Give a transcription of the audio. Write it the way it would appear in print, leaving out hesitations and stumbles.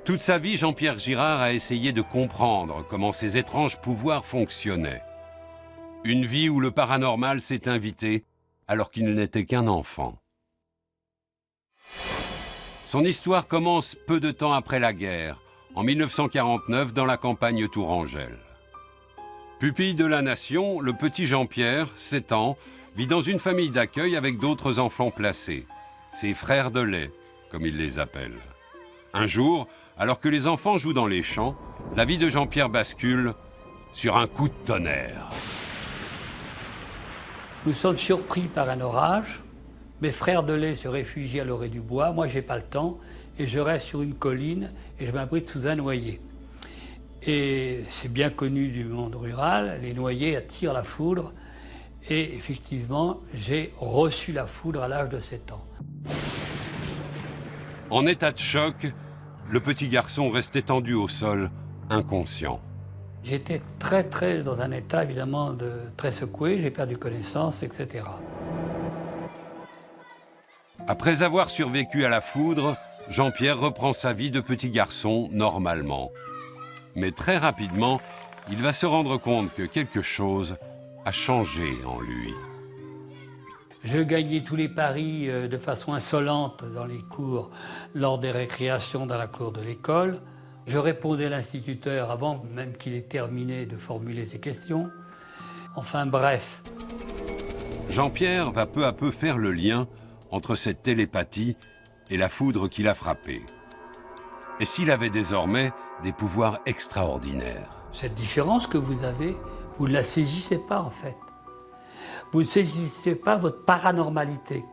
Toute sa vie, Jean-Pierre Girard a essayé de comprendre comment ces étranges pouvoirs fonctionnaient. Une vie où le paranormal s'est invité alors qu'il n'était qu'un enfant. Son histoire commence peu de temps après la guerre, en 1949 dans la campagne tourangelle. Pupille de la nation, le petit Jean-Pierre, 7 ans, vit dans une famille d'accueil avec d'autres enfants placés, ses frères de lait, comme il les appelle. Un jour, alors que les enfants jouent dans les champs, la vie de Jean-Pierre bascule sur un coup de tonnerre. Nous sommes surpris par un orage. Mes frères de lait se réfugient à l'orée du bois. Moi, j'ai pas le temps et je reste sur une colline et je m'abrite sous un noyer. Et c'est bien connu du monde rural, les noyers attirent la foudre. Et effectivement, j'ai reçu la foudre à l'âge de 7 ans. En état de choc, le petit garçon reste étendu au sol, inconscient. J'étais très dans un état évidemment très secoué, j'ai perdu connaissance, etc. Après avoir survécu à la foudre, Jean-Pierre reprend sa vie de petit garçon normalement. Mais très rapidement, il va se rendre compte que quelque chose a changé en lui. Je gagnais tous les paris de façon insolente dans les cours, lors des récréations dans la cour de l'école. Je répondais à l'instituteur avant même qu'il ait terminé de formuler ses questions. Enfin bref. Jean-Pierre va peu à peu faire le lien entre cette télépathie et la foudre qui l'a frappé. Et s'il avait désormais des pouvoirs extraordinaires? Cette différence que vous avez, vous ne la saisissez pas en fait. Vous ne saisissez pas votre paranormalité.